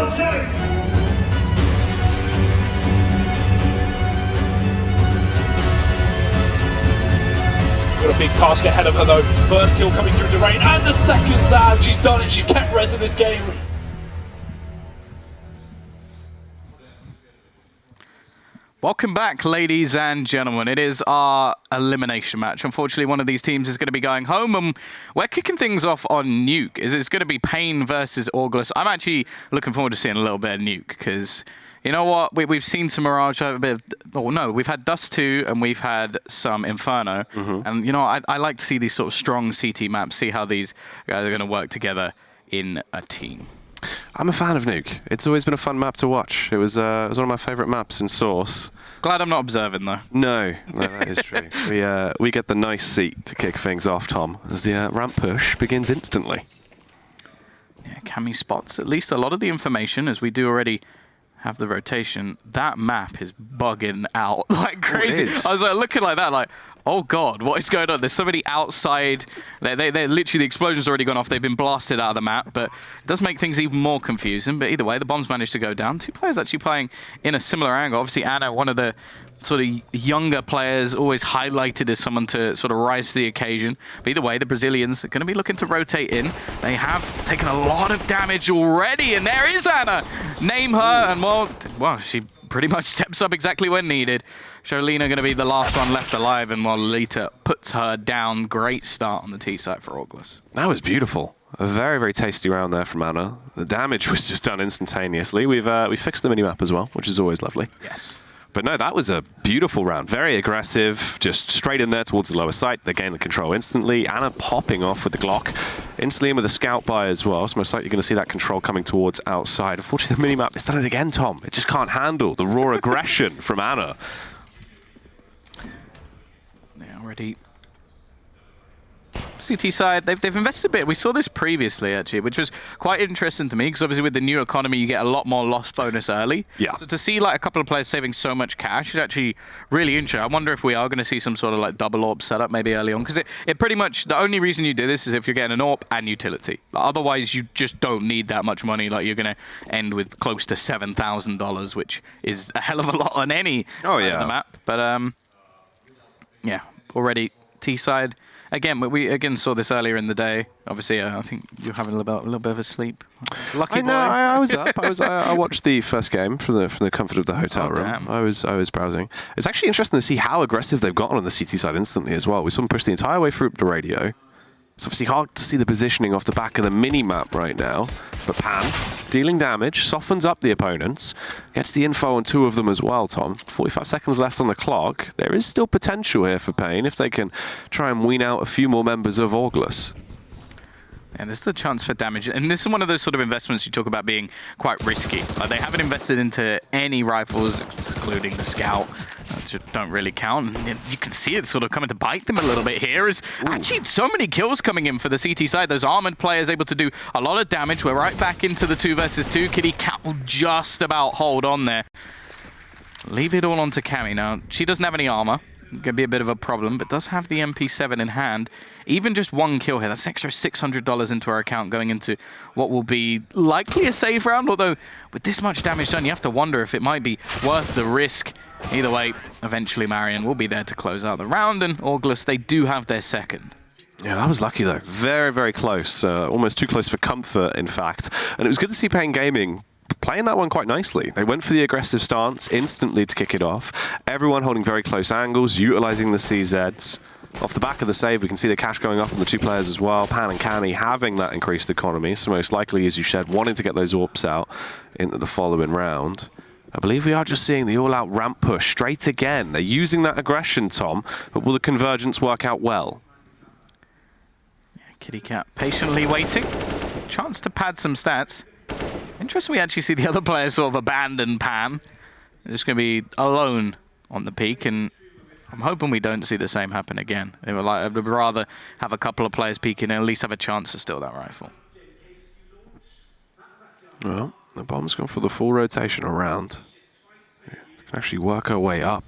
Got a big task ahead of her though. First kill coming through the rain, and the second down. She's done it. She's kept res in this game. Welcome back, ladies and gentlemen. It is our elimination match. Unfortunately, one of these teams is going to be going home, and we're kicking things off on Nuke. It's going to be Pain versus Orgless. I'm actually looking forward to seeing a little bit of Nuke, because you know what? We've seen some Mirage, a bit of, we've had Dust 2 and we've had some Inferno. And you know, I like to see these sort of strong CT maps, see how these guys are going to work together in a team. I'm a fan of Nuke. It's always been a fun map to watch. It was one of my favourite maps in Source. Glad I'm not observing, though. No, that is true. We get the nice seat to kick things off, Tom, as the ramp push begins instantly. Yeah, Cammy spots at least a lot of the information, as we do already have the rotation. That map is bugging out like crazy. I was like looking like that, like, oh god, what is going on? There's somebody outside. They're literally, the explosion's already gone off. They've been blasted out of the map, but it does make things even more confusing. But either way, the bombs managed to go down. Two players actually playing in a similar angle. Obviously, Anna, one of the sort of younger players, always highlighted as someone to sort of rise to the occasion. But either way, the Brazilians are going to be looking to rotate in. They have taken a lot of damage already, and there is Anna. Name her, and well, she pretty much steps up exactly when needed. Sholina going to be the last one left alive, and while Lolita puts her down. Great start on the T site for Orgless. That was beautiful. A very, very tasty round there from Anna. The damage was just done instantaneously. We fixed the minimap as well, which is always lovely. Yes. But no, that was a beautiful round. Very aggressive, just straight in there towards the lower site. They gain the control instantly. Anna popping off with the Glock. Instantly in with a scout buy as well. So most likely you're going to see that control coming towards outside. Unfortunately, the minimap has done it again, Tom. It just can't handle the raw aggression from Anna. Yeah, already. CT side, they've invested a bit. We saw this previously, actually, which was quite interesting to me, because obviously with the new economy, you get a lot more loss bonus early. Yeah. So to see like a couple of players saving so much cash is actually really interesting. I wonder if we are going to see some sort of like double AWP setup maybe early on, because it pretty much, the only reason you do this is if you're getting an AWP and utility. Like, otherwise, you just don't need that much money. Like, you're going to end with close to $7,000, which is a hell of a lot on any side of the map. But yeah, already T side. Again, we again saw this earlier in the day. Obviously, I think you're having a little bit of a sleep. Lucky boy. I was up. I watched the first game from the comfort of the hotel room. Damn. I was browsing. It's actually interesting to see how aggressive they've gotten on the CT side instantly as well. We saw them push the entire way through the radio. It's obviously hard to see the positioning off the back of the mini-map right now, but Pan, dealing damage, softens up the opponents, gets the info on two of them as well, Tom. 45 seconds left on the clock. There is still potential here for Pain if they can try and wean out a few more members of Orgless. And this is the chance for damage. And this is one of those sort of investments you talk about being quite risky. Like, they haven't invested into any rifles, excluding the Scout. Just don't really count. And you can see it sort of coming to bite them a little bit here. Is actually so many kills coming in for the CT side. Those armored players able to do a lot of damage. We're right back into the 2 versus 2. Kitty Cat will just about hold on there. Leave it all onto Cammy. Now, she doesn't have any armor. Going to be a bit of a problem, but does have the MP7 in hand. Even just one kill here, that's an extra $600 into our account going into what will be likely a save round, although with this much damage done, you have to wonder if it might be worth the risk. Either way, eventually Marion will be there to close out the round, and Orgless, they do have their second. Yeah, that was lucky though. Very, very close. Almost too close for comfort, in fact. And it was good to see Pain Gaming playing that one quite nicely. They went for the aggressive stance instantly to kick it off. Everyone holding very close angles, utilizing the CZs. Off the back of the save, we can see the cash going up on the 2 players as well. Pan and Cammy having that increased economy. So most likely, as you said, wanting to get those AWPs out into the following round. I believe we are just seeing the all-out ramp push straight again. They're using that aggression, Tom, but will the convergence work out well? Yeah, Kitty Cat patiently waiting. Chance to pad some stats. Interesting, we actually see the other players sort of abandon Pan. They're just going to be alone on the peak, and I'm hoping we don't see the same happen again. They were like, I would rather have a couple of players peeking and at least have a chance to steal that rifle. Well, the bomb's gone for the full rotation around. We can actually work our way up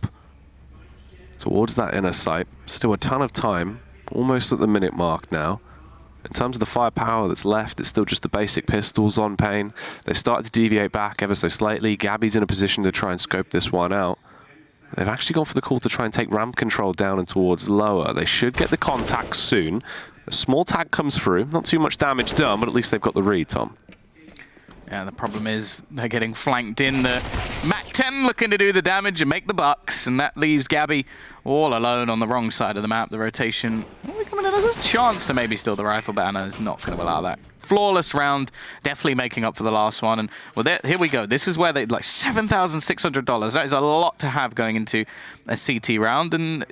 towards that inner site. Still a ton of time, almost at the minute mark now. In terms of the firepower that's left, it's still just the basic pistols on Pain. They've started to deviate back ever so slightly. Gabby's in a position to try and scope this one out. They've actually gone for the call to try and take ramp control down and towards lower. They should get the contact soon. A small tag comes through. Not too much damage done, but at least they've got the read, Tom. Yeah, the problem is they're getting flanked in. The Map1 looking to do the damage and make the bucks, and that leaves Gabby all alone on the wrong side of the map. The rotation, coming in, there's a chance to maybe steal the rifle, but Anna is not going to allow that. Flawless round, definitely making up for the last one. And well, here we go. This is where they like $7,600. That is a lot to have going into a CT round, and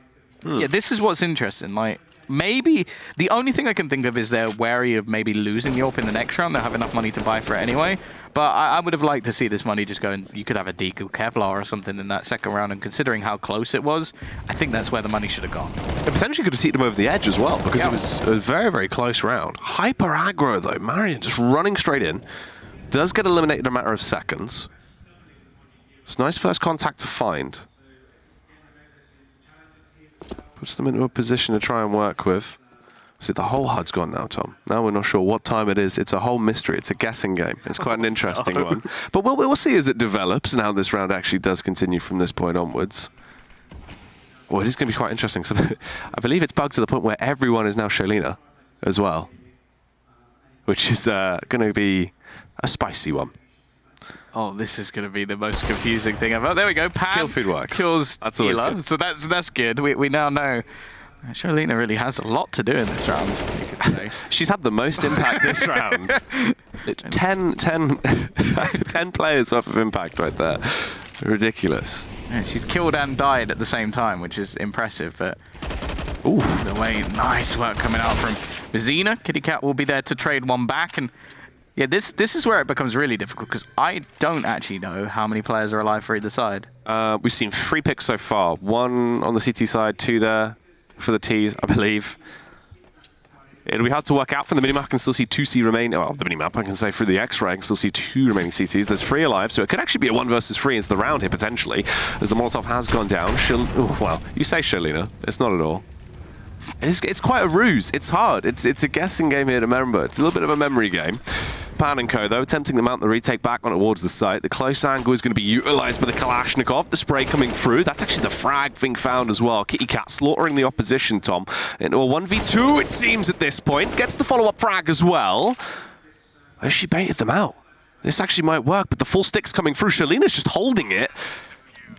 yeah, this is what's interesting. Like, maybe the only thing I can think of is they're wary of maybe losing the AWP in the next round. They'll have enough money to buy for it anyway. But I would have liked to see this money just go, and you could have a Deku Kevlar or something in that second round. And considering how close it was, I think that's where the money should have gone. It potentially could have seen them over the edge as well, because it was a very, very close round. Hyper aggro though. Marion just running straight in. Does get eliminated in a matter of seconds. It's a nice first contact to find. Puts them into a position to try and work with. See, the whole HUD's gone now, Tom. Now we're not sure what time it is. It's a whole mystery. It's a guessing game. It's quite an interesting one. But we'll see as it develops and how this round actually does continue from this point onwards. Well, it is going to be quite interesting. So I believe it's bugged to the point where everyone is now Sholina as well, which is going to be a spicy one. Oh, this is going to be the most confusing thing ever. There we go. Pan kill feed works. Kills that's always Ela. good. So that's good. We now know Sholina really has a lot to do in this round, you could say. She's had the most impact this round. 10 players worth of impact right there. Ridiculous. Yeah, she's killed and died at the same time, which is impressive. But ooh, the way, nice work coming out from Bizina. Kitty Cat will be there to trade one back. And yeah, this is where it becomes really difficult, because I don't actually know how many players are alive for either side. We've seen 3 picks so far. 1 on the CT side, 2 there for the Ts, I believe. It'll be hard to work out from the minimap. I can still see 2 C remaining. Well, the minimap, I can say through the X-ray, I can still see 2 remaining CTs. There's 3 alive, so it could actually be a 1 versus 3 into the round here, potentially, as the Molotov has gone down. Well, you say Sholina. It's not at all. It's quite a ruse. It's hard. It's a guessing game here to remember. It's a little bit of a memory game. Pan and Co, though, attempting to mount the retake back on towards the site. The close angle is going to be utilized by the Kalashnikov. The spray coming through. That's actually the frag being found as well. Kitty Cat slaughtering the opposition, Tom. Into a 1v2, it seems, at this point. Gets the follow-up frag as well. Has she baited them out? This actually might work, but the full stick's coming through. Sholina's just holding it.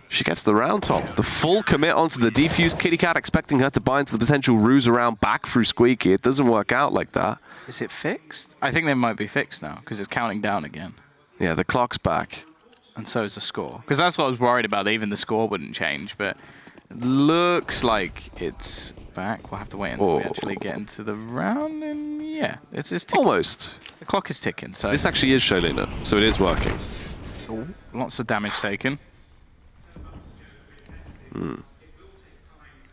She gets the round, Tom. The full commit onto the defuse. Kitty Cat expecting her to buy into the potential ruse around back through Squeaky. It doesn't work out like that. Is it fixed? I think they might be fixed now, because it's counting down again. Yeah, the clock's back. And so is the score. Because that's what I was worried about. Even the score wouldn't change, but it looks like it's back. We'll have to wait until we actually get into the round, and yeah, it's ticking. Almost. The clock is ticking, so... This actually is Sholina, so it is working. Ooh, lots of damage taken.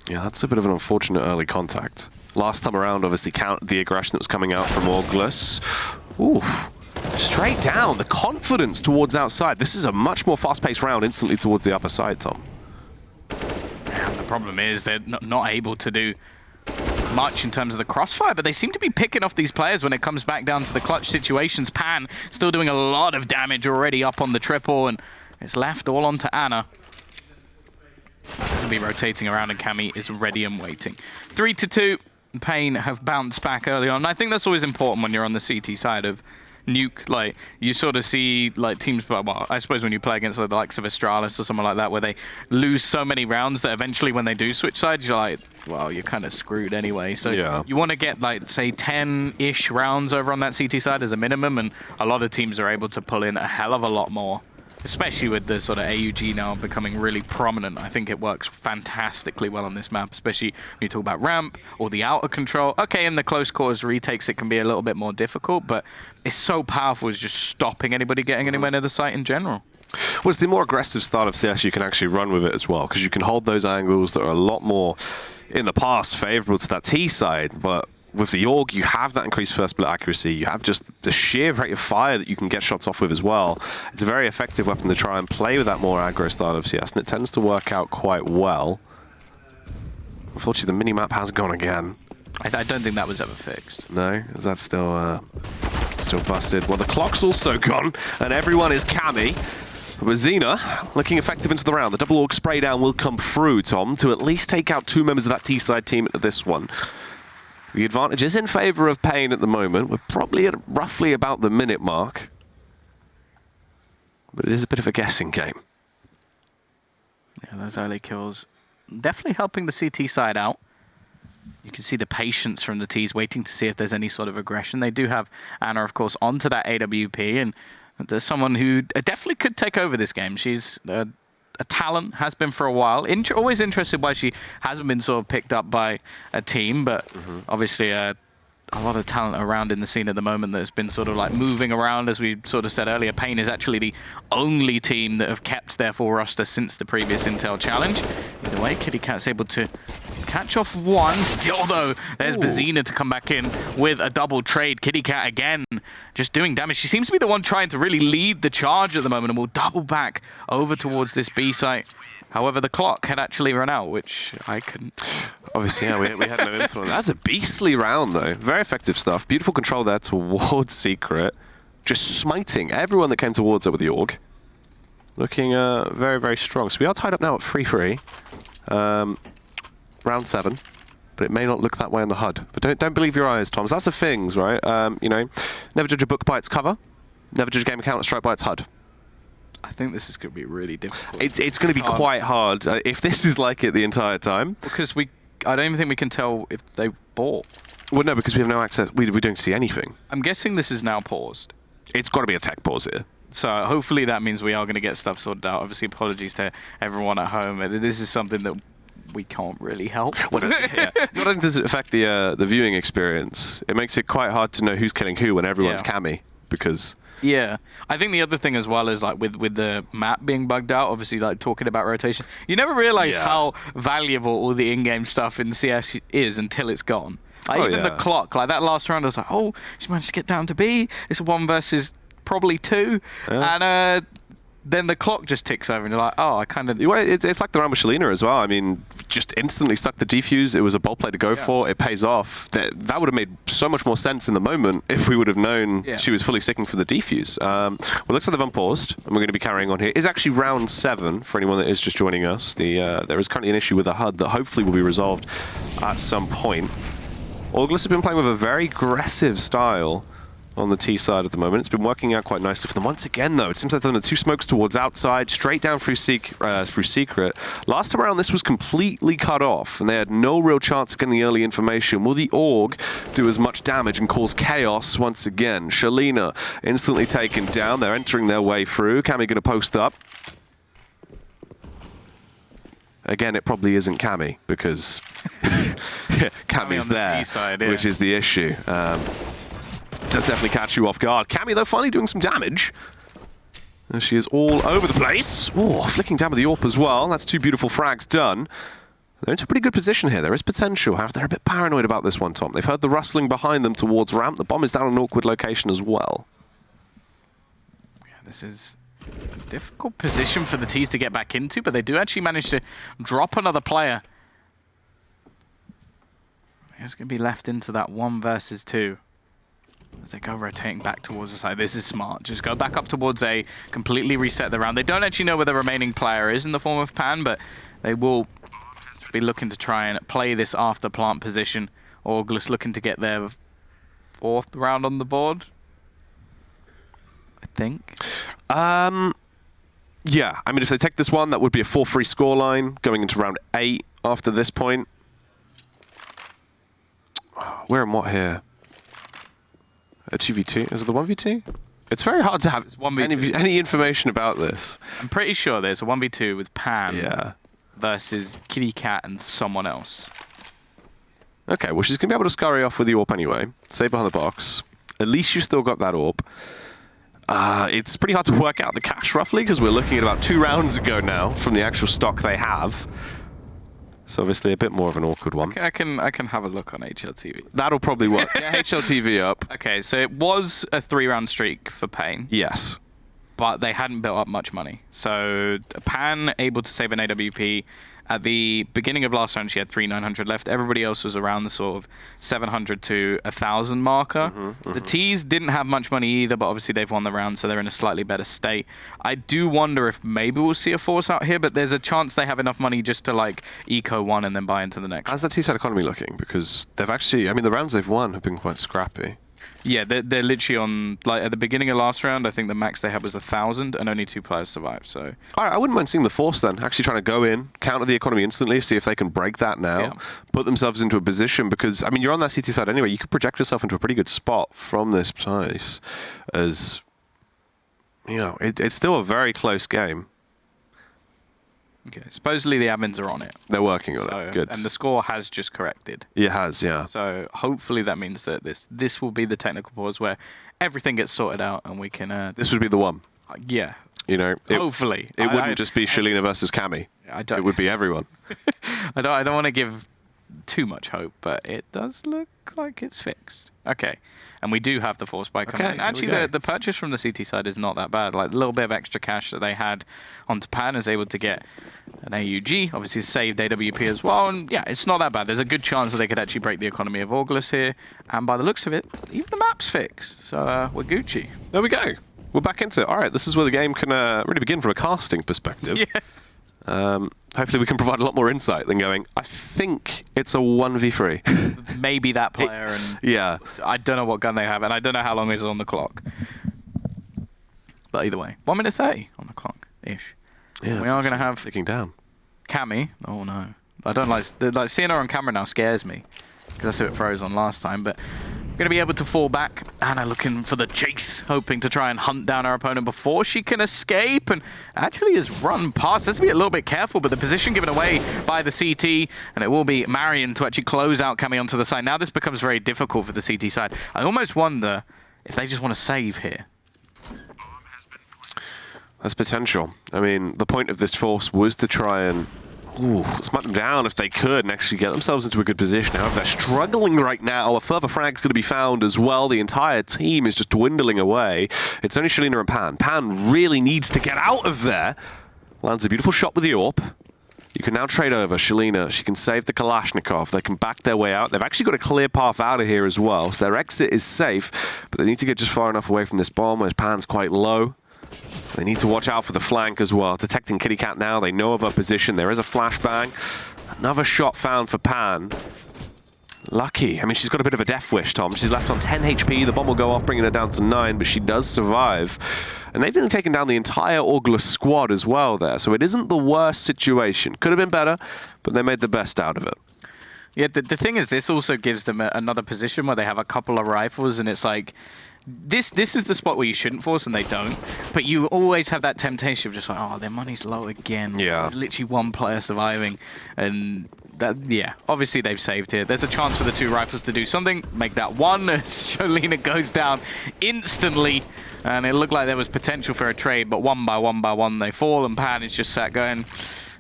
Yeah, that's a bit of an unfortunate early contact. Last time around, obviously, countered the aggression that was coming out from Orgless. Ooh, straight down. The confidence towards outside. This is a much more fast-paced round instantly towards the upper side, Tom. Yeah, the problem is they're not able to do much in terms of the crossfire, but they seem to be picking off these players when it comes back down to the clutch situations. Pan still doing a lot of damage already up on the triple, and it's left all onto Anna. Going to be rotating around, and Cammy is ready and waiting. 3-2. Pain have bounced back early on. I think that's always important when you're on the CT side of Nuke. Like, you sort of see like teams, well, I suppose when you play against like, the likes of Astralis or someone like that, where they lose so many rounds that eventually when they do switch sides, you're like, well, you're kind of screwed anyway. So yeah, you want to get like, say, 10-ish rounds over on that CT side as a minimum, and a lot of teams are able to pull in a hell of a lot more. Especially with the sort of AUG now becoming really prominent. I think it works fantastically well on this map, especially when you talk about ramp or the outer control. Okay, in the close quarters retakes, it can be a little bit more difficult, but it's so powerful as just stopping anybody getting anywhere near the site in general. Well, it's the more aggressive style of CS you can actually run with it as well, because you can hold those angles that are a lot more, in the past, favorable to that T side, but with the Org, you have that increased first split accuracy. You have just the sheer rate of fire that you can get shots off with as well. It's a very effective weapon to try and play with that more aggro style of CS, and it tends to work out quite well. Unfortunately, the minimap has gone again. I don't think that was ever fixed. No? Is that still busted? Well, the clock's also gone, and everyone is Cammy. But Xena looking effective into the round. The double org spray down will come through, Tom, to at least take out 2 members of that T-side team at this one. The advantage is in favor of Pain at the moment. We're probably at roughly about the minute mark. But it is a bit of a guessing game. Yeah, those early kills definitely helping the CT side out. You can see the patience from the T's waiting to see if there's any sort of aggression. They do have Anna, of course, onto that AWP, and there's someone who definitely could take over this game. She's a talent, has been for a while. Always interested why she hasn't been sort of picked up by a team, but obviously a lot of talent around in the scene at the moment that's been sort of like moving around. As we sort of said earlier, Pain is actually the only team that have kept their full roster since the previous Intel Challenge. Either way, Kitty Cat's able to catch off one. Still, though, there's Bazina to come back in with a double trade. Kitty Cat again just doing damage. She seems to be the one trying to really lead the charge at the moment, and will double back over towards this B site. However, the clock had actually run out, which I couldn't. Obviously, yeah, we had no influence. That's a beastly round, though. Very effective stuff. Beautiful control there towards Secret. Just smiting everyone that came towards her with the Org. Looking very, very strong. So we are tied up now at 3-3. Round 7. But it may not look that way on the HUD. But don't believe your eyes, Tom. That's the things, right? You know, never judge a book by its cover. Never judge a game of Counter-Strike by its HUD. I think this is going to be really difficult. It's going to be quite hard if this is like it the entire time. Because I don't even think we can tell if they bought. Well, no, because we have no access. We don't see anything. I'm guessing this is now paused. It's got to be a tech pause here. So hopefully that means we are going to get stuff sorted out. Obviously, apologies to everyone at home. This is something that we can't really help. Well, yeah. Not only does it affect the viewing experience, it makes it quite hard to know who's killing who when everyone's Cammy, because... Yeah, I think the other thing as well is like with the map being bugged out, obviously like talking about rotation, you never realize how valuable all the in-game stuff in CS is until it's gone. Like even the clock, like that last round, I was like, oh, she managed to get down to B. It's 1 versus probably 2, and then the clock just ticks over, and you're like, oh, I kind of... Well, it's like the round with Shalina as well. I mean, just instantly stuck the defuse. It was a bold play to go for. It pays off. That would have made so much more sense in the moment if we would have known she was fully sticking for the defuse. Well, looks like they've unpaused, and we're going to be carrying on here. It's actually round 7 for anyone that is just joining us. There is currently an issue with the HUD that hopefully will be resolved at some point. Orgless has been playing with a very aggressive style on the T side at the moment. It's been working out quite nicely for them. Once again, though, it seems like they've done the 2 smokes towards outside, straight down through Secret. Last time around, this was completely cut off, and they had no real chance of getting the early information. Will the Org do as much damage and cause chaos once again? Shalina instantly taken down. They're entering their way through. Cammy going to post up. Again, it probably isn't Cammy, because Cammy's there, which is the issue. Does definitely catch you off guard. Cammy, though, finally doing some damage. She is all over the place. Oh, flicking down with the AWP as well. That's 2 beautiful frags done. They're into a pretty good position here. There is potential. However, they're a bit paranoid about this one, Tom. They've heard the rustling behind them towards ramp. The bomb is down in an awkward location as well. Yeah, this is a difficult position for the T's to get back into, but they do actually manage to drop another player. He's going to be left into that 1 versus 2. As they go rotating back towards the side. This is smart. Just go back up towards A, completely reset the round. They don't actually know where the remaining player is in the form of Pan, but they will be looking to try and play this after plant position. Orgless looking to get their 4th round on the board, I think. Yeah, I mean, if they take this one, that would be a 4-3 scoreline going into round 8 after this point. Where and what here? A 2v2? Is it the 1v2? It's very hard to have any information about this. I'm pretty sure there's a 1v2 with Pan versus Kitty Cat and someone else. Okay, well, she's going to be able to scurry off with the AWP anyway. Stay behind the box. At least you still got that AWP. It's pretty hard to work out the cash roughly, because we're looking at about 2 rounds ago now from the actual stock they have. So obviously a bit more of an awkward one. I can have a look on HLTV. That'll probably work. Get HLTV up. Okay, so it was a 3-round streak for Pain. Yes. But they hadn't built up much money. So Pan able to save an AWP, At the beginning of last round, she had 3,900 left. Everybody else was around the sort of 700 to 1,000 marker. The T's didn't have much money either, but obviously they've won the round, so they're in a slightly better state. I do wonder if maybe we'll see a force out here, but there's a chance they have enough money just to like eco one and then buy into the next. How's the T-side economy looking? Because they've actually, I mean, the rounds they've won have been quite scrappy. Yeah, they're literally on, like, at the beginning of last round, I think the max they had was 1,000, and only 2 players survived, so... All right, I wouldn't mind seeing the Force then, actually trying to go in, counter the economy instantly, see if they can break that now, put themselves into a position, because, I mean, you're on that CT side anyway, you could project yourself into a pretty good spot from this place, as, you know, it's still a very close game. Okay, supposedly the admins are on it. They're working on it, good. And the score has just corrected. It has, yeah. So hopefully that means that this will be the technical pause where everything gets sorted out and we can... this would be the one. Yeah. You know, hopefully. It wouldn't just be Shalina versus Cammy. It would be everyone. I don't want to give too much hope, but it does look like it's fixed. Okay. And we do have the force buy coming in. Actually, the purchase from the CT side is not that bad. Like, a little bit of extra cash that they had onto Pan is able to get an AUG, obviously saved AWP as well, and yeah, it's not that bad. There's a good chance that they could actually break the economy of Orgless here, and by the looks of it, even the map's fixed, so we're Gucci. There we go. We're back into it. All right, this is where the game can really begin from a casting perspective. Yeah. Hopefully we can provide a lot more insight than going, I think it's a 1v3. Maybe that player, and yeah. I don't know what gun they have, and I don't know how long is on the clock. But either way, 1 minute 30 on the clock-ish. Yeah, we are going to have ticking down. Cammy. Oh no, I don't like seeing her on camera now scares me because I saw it froze on last time. But going to be able to fall back. Anna looking for the chase, hoping to try and hunt down her opponent before she can escape, and actually has run past. Has to be a little bit careful, but the position given away by the CT, and it will be Marion to actually close out Cammy onto the side. Now this becomes very difficult for the CT side. I almost wonder if they just want to save here. That's potential. I mean, the point of this force was to try and smite them down if they could and actually get themselves into a good position. However, they're struggling right now. A further frag's going to be found as well. The entire team is just dwindling away. It's only Shalina and Pan. Pan really needs to get out of there. Lands a beautiful shot with the AWP. You can now trade over. Shalina, she can save the Kalashnikov. They can back their way out. They've actually got a clear path out of here as well, so their exit is safe, but they need to get just far enough away from this bomb, whereas Pan's quite low. They need to watch out for the flank as well. Detecting Kitty Cat now. They know of her position. There is a flashbang. Another shot found for Pan. Lucky. I mean, she's got a bit of a death wish, Tom. She's left on 10 HP. The bomb will go off, bringing her down to 9, but she does survive. And they've been taking down the entire Orgless squad as well there. So it isn't the worst situation. Could have been better, but they made the best out of it. Yeah, the thing is, this also gives them another position where they have a couple of rifles, and it's like... This is the spot where you shouldn't force, and they don't. But you always have that temptation of just like, oh, their money's low again. Yeah. There's literally one player surviving. And that, yeah, obviously they've saved here. There's a chance for the 2 rifles to do something. Make that 1 as Shalina goes down instantly. And it looked like there was potential for a trade, but one by one they fall, and Pan is just sat going,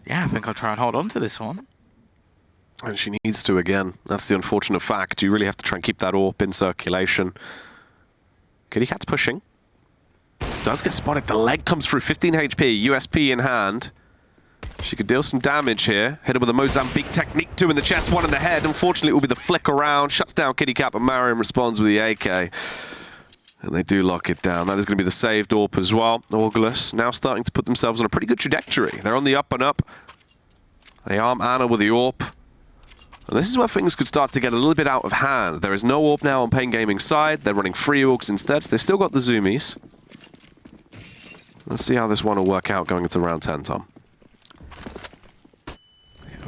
yeah, I think I'll try and hold on to this one. And she needs to again. That's the unfortunate fact. You really have to try and keep that AWP in circulation. Kitty Cat's pushing. Does get spotted. The leg comes through. 15 HP. USP in hand. She could deal some damage here. Hit her with a Mozambique technique. 2 in the chest, 1 in the head. Unfortunately, it will be the flick around. Shuts down Kitty Cat, but Marion responds with the AK. And they do lock it down. That is going to be the saved AWP as well. Orgless now starting to put themselves on a pretty good trajectory. They're on the up and up. They arm Anna with the AWP. And this is where things could start to get a little bit out of hand. There is no AWP now on Pain Gaming's side. They're running free AUGs instead, so they've still got the zoomies. Let's see how this one will work out going into round 10, Tom.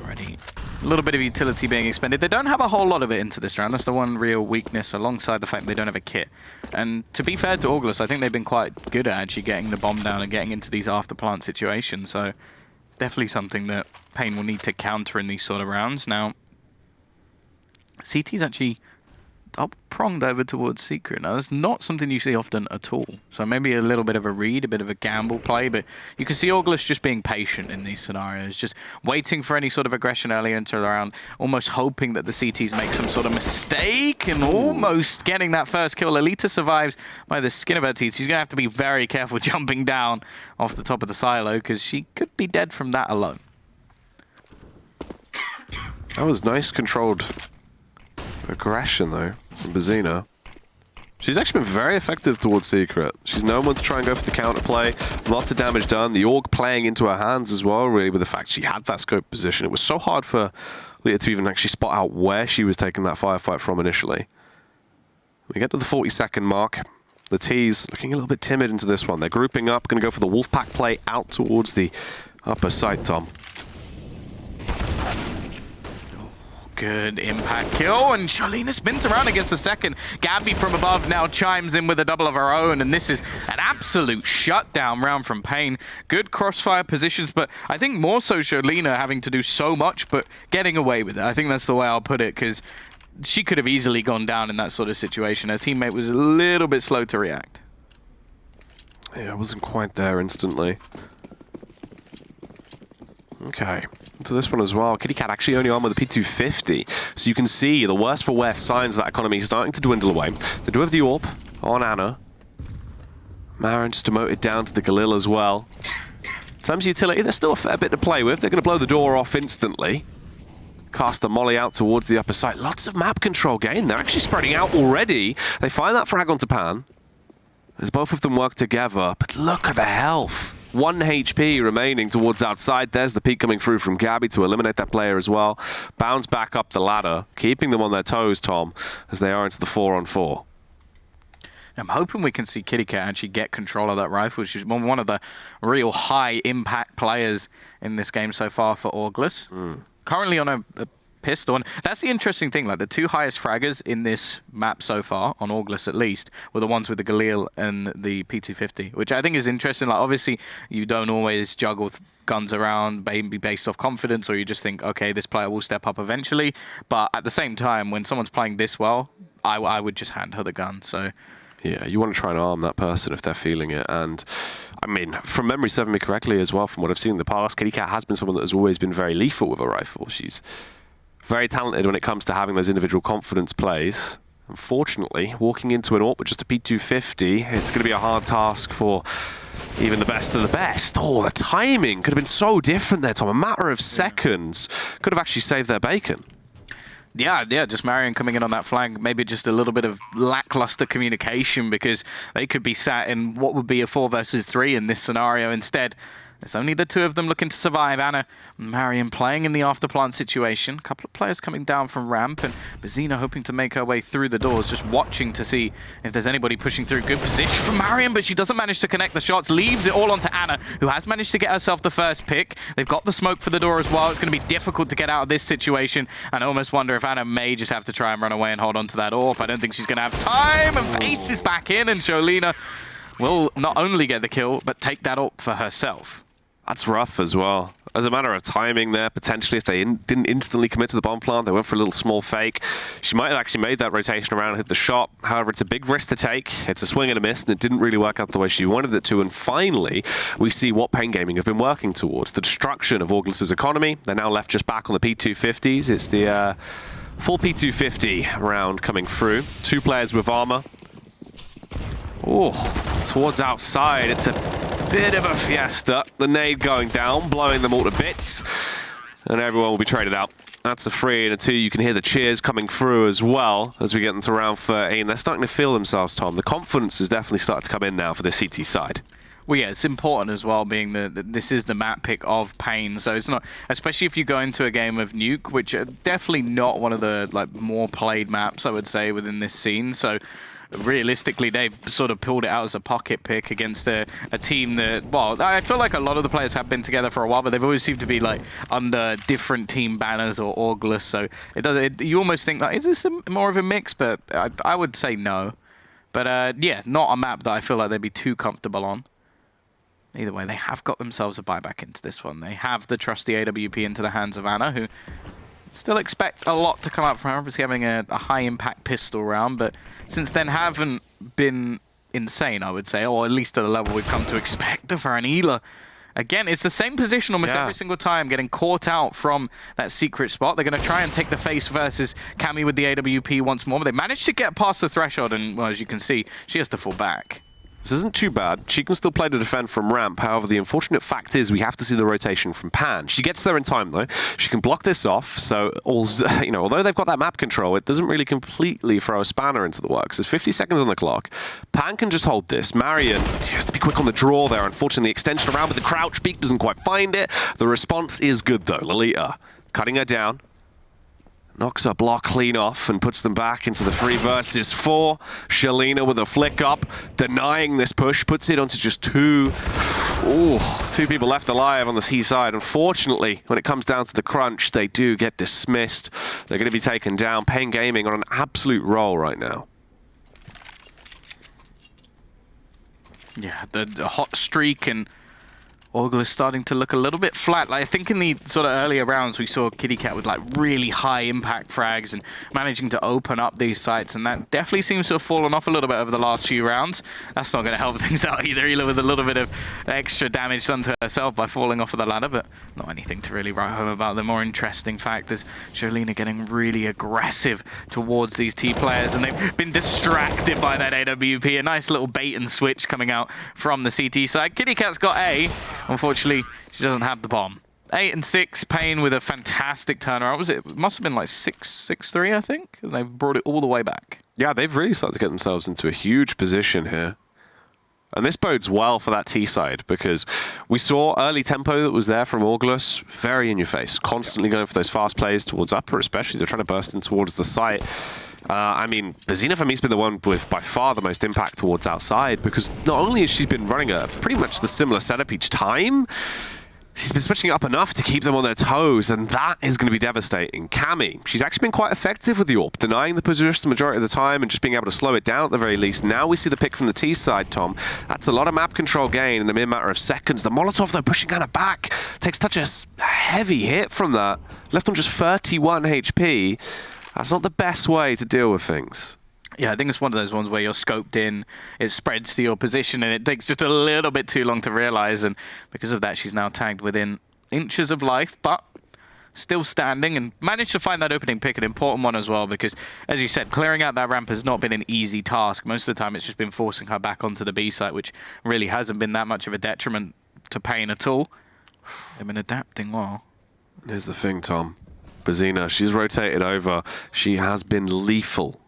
Already a little bit of utility being expended. They don't have a whole lot of it into this round. That's the one real weakness, alongside the fact they don't have a kit. And to be fair to Orgless, I think they've been quite good at actually getting the bomb down and getting into these after-plant situations. So definitely something that Pain will need to counter in these sort of rounds. Now, CT's actually up-pronged over towards Secret. Now, that's not something you see often at all. So maybe a little bit of a read, a bit of a gamble play, but you can see Orgless just being patient in these scenarios, just waiting for any sort of aggression early into the round, almost hoping that the CTs make some sort of mistake, and almost getting that first kill. Alita survives by the skin of her teeth. She's going to have to be very careful jumping down off the top of the silo, because she could be dead from that alone. That was nice controlled aggression, though, from Bazina. She's actually been very effective towards Secret. She's known when to try and go for the counterplay. Lots of damage done. The Org playing into her hands as well, really, with the fact she had that scope position. It was so hard for Leah to even actually spot out where she was taking that firefight from initially. We get to the 40-second mark. The T's looking a little bit timid into this one. They're grouping up, going to go for the Wolfpack play out towards the upper side, Tom. Good impact kill, and Charlena spins around against the second. Gabby from above now chimes in with a double of her own, and this is an absolute shutdown round from Pain. Good crossfire positions, but I think more so Charlena having to do so much, but getting away with it. I think that's the way I'll put it, because she could have easily gone down in that sort of situation. Her teammate was a little bit slow to react. Yeah, I wasn't quite there instantly. Okay, into this one as well. Kitty Cat actually only on with the P250, so you can see the worse for wear signs of that economy starting to dwindle away. They do have the AWP on Anna. Marin just demoted down to the Galil as well. In terms of utility, there's still a fair bit to play with. They're going to blow the door off instantly. Cast the molly out towards the upper side. Lots of map control gain. They're actually spreading out already. They find that frag onto Pan. As both of them work together, but look at the health. 1 HP remaining towards outside. There's the peek coming through from Gabby to eliminate that player as well. Bounce back up the ladder, keeping them on their toes, Tom, as they are into the 4-on-4. I'm hoping we can see Kitty Cat actually get control of that rifle. She's one of the real high-impact players in this game so far for Orgless. Currently on a pistol, and that's the interesting thing, like the two highest fraggers in this map so far, on Orgless at least, were the ones with the Galil and the P250, which I think is interesting. Like obviously you don't always juggle guns around maybe based off confidence, or you just think, okay, this player will step up eventually, but at the same time, when someone's playing this well, I would just hand her the gun. So yeah, you want to try and arm that person if they're feeling it. And I mean, from memory serving me correctly as well, from what I've seen in the past, Kitty Cat has been someone that has always been very lethal with a rifle. She's very talented when it comes to having those individual confidence plays. Unfortunately, walking into an AWP with just a P250, it's going to be a hard task for even the best of the best. Oh, the timing could have been so different there, Tom. A matter of seconds could have actually saved their bacon. Yeah, just Marion coming in on that flank, maybe just a little bit of lackluster communication, because they could be sat in what would be a 4 versus 3 in this scenario. Instead, it's only the two of them looking to survive. Anna and Marion playing in the afterplant situation. A couple of players coming down from ramp, and Bazina hoping to make her way through the doors, just watching to see if there's anybody pushing through. Good position from Marion, but she doesn't manage to connect the shots. Leaves it all onto Anna, who has managed to get herself the first pick. They've got the smoke for the door as well. It's going to be difficult to get out of this situation, and I almost wonder if Anna may just have to try and run away and hold on to that AWP. I don't think she's going to have time, and Face is back in, and Charlena will not only get the kill, but take that AWP for herself. That's rough as well. As a matter of timing there, potentially if they didn't instantly commit to the bomb plant, they went for a little small fake. She might have actually made that rotation around and hit the shot. However, it's a big risk to take. It's a swing and a miss, and it didn't really work out the way she wanted it to. And finally, we see what Pain Gaming have been working towards. The destruction of Orgless's economy. They're now left just back on the P250s. It's the full P250 round coming through. 2 players with armor. Oh, towards outside. It's a bit of a fiesta. The nade going down, blowing them all to bits, and everyone will be traded out. That's a 3 and a 2. You can hear the cheers coming through as well as we get into round 13. They're starting to feel themselves, Tom. The confidence is definitely starting to come in now for the CT side. Well, yeah, it's important as well, being that this is the map pick of Pain, so it's not, especially if you go into a game of Nuke, which are definitely not one of the more played maps, I would say, within this scene. So realistically, they've sort of pulled it out as a pocket pick against a team that, well, I feel like a lot of the players have been together for a while, but they've always seemed to be like under different team banners or Orgless, so you almost think that, is this more of a mix? But I would say no. But yeah, not a map that I feel like they'd be too comfortable on. Either way, they have got themselves a buyback into this one. They have the trusty AWP into the hands of Anna, who still expect a lot to come out from her, obviously having a high-impact pistol round, but since then haven't been insane, I would say, or at least at the level we've come to expect of her. And Ela, again, it's the same position almost every single time, getting caught out from that secret spot. They're going to try and take the face versus Cammy with the AWP once more, but they managed to get past the threshold, and well, as you can see, she has to fall back. This isn't too bad. She can still play to defend from ramp. However, the unfortunate fact is we have to see the rotation from Pan. She gets there in time, though. She can block this off. So, although they've got that map control, it doesn't really completely throw a spanner into the works. There's 50 seconds on the clock. Pan can just hold this. Marion, she has to be quick on the draw there. Unfortunately, the extension around with the crouch peak doesn't quite find it. The response is good, though. Lolita cutting her down. Knocks her block clean off and puts them back into the 3 versus 4. Shalina with a flick up, denying this push, puts it onto just 2. Ooh, 2 people left alive on the C side. Unfortunately, when it comes down to the crunch, they do get dismissed. They're going to be taken down. Pain Gaming on an absolute roll right now. Yeah, the hot streak and Orgless starting to look a little bit flat. Like, I think in the sort of earlier rounds we saw Kitty Cat with like really high impact frags and managing to open up these sites, and that definitely seems to have fallen off a little bit over the last few rounds. That's not going to help things out either, with a little bit of extra damage done to herself by falling off of the ladder, but not anything to really write home about. The more interesting fact is Jolina getting really aggressive towards these T players, and they've been distracted by that AWP. A nice little bait and switch coming out from the CT side. Kitty Cat's got A. Unfortunately, she doesn't have the bomb. 8 and 6, Pain with a fantastic turnaround. It must have been like 6-3, I think. And they've brought it all the way back. Yeah, they've really started to get themselves into a huge position here. And this bodes well for that T side, because we saw early tempo that was there from Orgless, very in your face, constantly going for those fast plays towards upper, especially. They're trying to burst in towards the site. I mean, Bazina for me has been the one with by far the most impact towards outside, because not only has she been running a pretty much the similar setup each time, she's been switching it up enough to keep them on their toes, and that is going to be devastating. Cammy, she's actually been quite effective with the AWP, denying the position the majority of the time and just being able to slow it down at the very least. Now we see the pick from the T side, Tom. That's a lot of map control gain in a mere matter of seconds. The Molotov, though, pushing Anna back, takes such a heavy hit from that. Left on just 31 HP. That's not the best way to deal with things. Yeah, I think it's one of those ones where you're scoped in, it spreads to your position, and it takes just a little bit too long to realize. And because of that, she's now tagged within inches of life, but still standing and managed to find that opening pick, an important one as well, because, as you said, clearing out that ramp has not been an easy task. Most of the time, it's just been forcing her back onto the B site, which really hasn't been that much of a detriment to Pain at all. They've been adapting well. Here's the thing, Tom. Bazina, she's rotated over. She has been lethal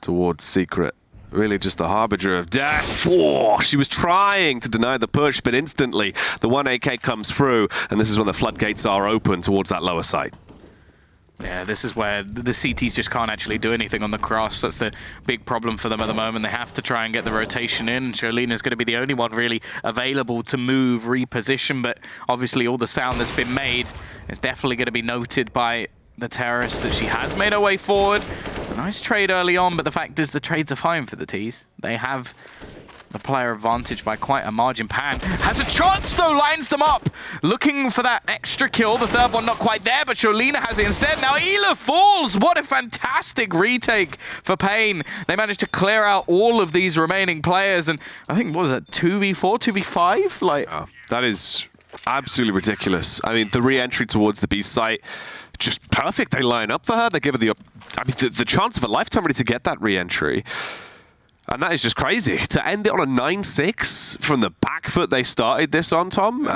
towards Secret. Really just the harbinger of death. Oh, she was trying to deny the push, but instantly the 1 AK comes through, and this is when the floodgates are open towards that lower site. Yeah, this is where the CTs just can't actually do anything on the cross. That's the big problem for them at the moment. They have to try and get the rotation in. Jolina's going to be the only one really available to move, reposition, but obviously all the sound that's been made is definitely going to be noted by the terrorists that she has made her way forward. A nice trade early on, but the fact is the trades are fine for the Ts. They have the player advantage by quite a margin. Pan has a chance though, lines them up, looking for that extra kill. The third one not quite there, but Jolina has it instead. Now Ela falls. What a fantastic retake for Pain. They managed to clear out all of these remaining players, and I think, what was that, 2v4, 2v5? Like, yeah, that is absolutely ridiculous. I mean, the re-entry towards the B site, just perfect. They line up for her. They give her the chance of a lifetime really to get that re-entry. And that is just crazy. To end it on a 9-6 from the back foot they started this on, Tom,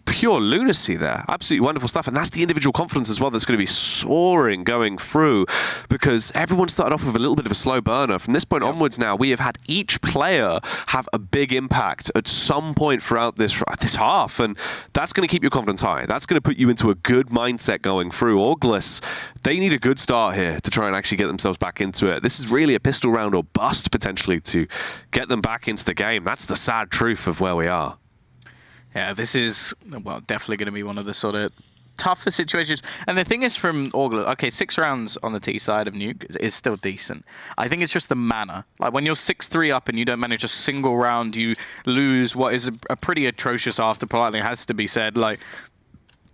pure lunacy there. Absolutely wonderful stuff. And that's the individual confidence as well that's going to be soaring going through, because everyone started off with a little bit of a slow burner. From this point onwards now, we have had each player have a big impact at some point throughout this half. And that's going to keep your confidence high. That's going to put you into a good mindset going through. Orgless, they need a good start here to try and actually get themselves back into it. This is really a pistol round or bust, potentially, to get them back into the game. That's the sad truth of where we are. Yeah, this is, well, definitely going to be one of the sort of tougher situations. And the thing is from Orgless, okay, 6 rounds on the T side of Nuke is still decent. I think it's just the mana. Like, when you're 6-3 up and you don't manage a single round, you lose what is a pretty atrocious after, politely has to be said. Like,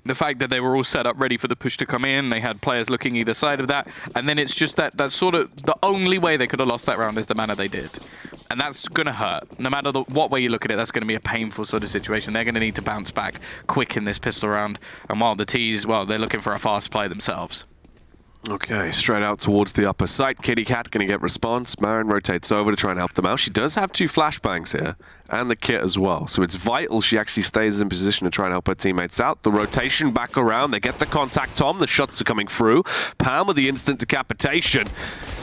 the fact that they were all set up ready for the push to come in, they had players looking either side of that, and then it's just that sort of, the only way they could have lost that round is the mana they did. And that's going to hurt. No matter what way you look at it, that's going to be a painful sort of situation. They're going to need to bounce back quick in this pistol round. And while the Ts, well, they're looking for a fast play themselves. Okay, straight out towards the upper site. Kitty Cat going to get response. Marin rotates over to try and help them out. She does have 2 flashbangs here, and the kit as well. So it's vital she actually stays in position to try and help her teammates out. The rotation back around. They get the contact, Tom. The shots are coming through. Pam with the instant decapitation.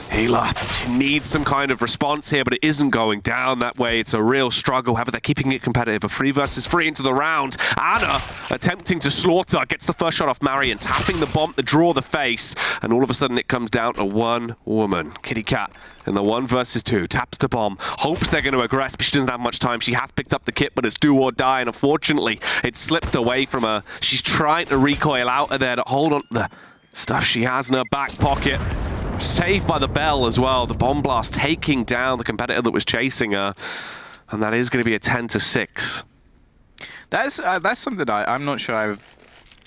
Hila, she needs some kind of response here, but it isn't going down that way. It's a real struggle. However, they're keeping it competitive. A 3 versus 3 into the round. Anna attempting to slaughter, gets the first shot off Marion, tapping the bomb to draw the face, and all of a sudden it comes down to one woman. Kitty Cat in the 1 versus 2, taps the bomb, hopes they're going to aggress, but she doesn't have much time. She has picked up the kit, but it's do or die, and unfortunately, it slipped away from her. She's trying to recoil out of there to hold on to the stuff she has in her back pocket. Saved by the bell as well. The bomb blast taking down the competitor that was chasing her, and that is going to be a 10-6. That's something I'm not sure I've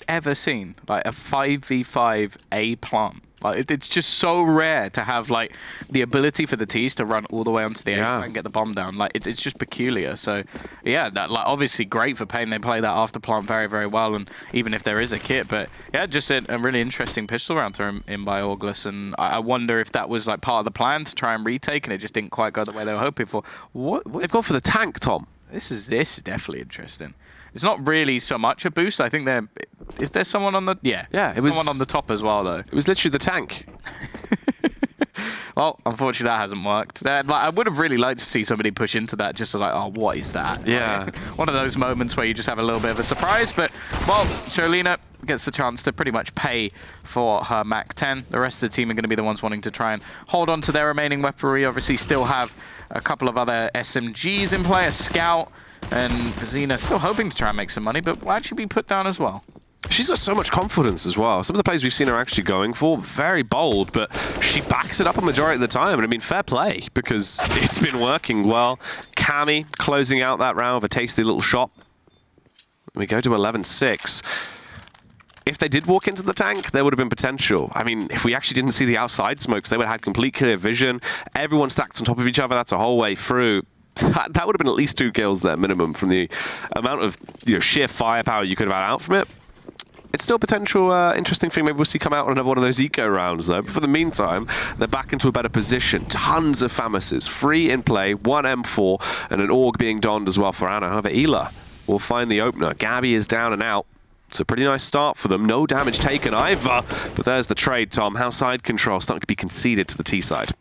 ever seen, like a 5v5 A plant. Like it's just so rare to have like the ability for the T's to run all the way onto the A side and get the bomb down. Like it's just peculiar. So yeah, that like obviously great for Pain. They play that after plant very, very well, and even if there is a kit, but yeah, just a really interesting pistol round thrown in by Orgless, and I wonder if that was like part of the plan to try and retake, and it just didn't quite go the way they were hoping for. What? They've gone for the tank, Tom. This is definitely interesting. It's not really so much a boost. I think is there someone on the it was someone on the top as well though. It was literally the tank. Well, unfortunately that hasn't worked. Like, I would have really liked to see somebody push into that just to like, oh, what is that? Yeah. Like, one of those moments where you just have a little bit of a surprise. But well, Sholina gets the chance to pretty much pay for her Mac-10. The rest of the team are going to be the ones wanting to try and hold on to their remaining weaponry. Obviously still have a couple of other SMGs in play, a Scout, and Xena still hoping to try and make some money, but will actually be put down as well. She's got so much confidence as well. Some of the plays we've seen her actually going for, very bold, but she backs it up a majority of the time. And I mean, fair play, because it's been working well. Cammy closing out that round with a tasty little shot. We go to 11-6. If they did walk into the tank, there would have been potential. I mean, if we actually didn't see the outside smokes, they would have had complete clear vision. Everyone stacked on top of each other. That's a whole way through. That would have been at least 2 kills there, minimum, from the amount of sheer firepower you could have had out from it. It's still a potential interesting thing. Maybe we'll see come out on another one of those eco rounds, though. But for the meantime, they're back into a better position. Tons of Famises. 3 in play, 1 M4, and an Org being donned as well for Anna. However, Ela will find the opener. Gabby is down and out. It's a pretty nice start for them. No damage taken either. But there's the trade, Tom. How side control starting to be conceded to the T side.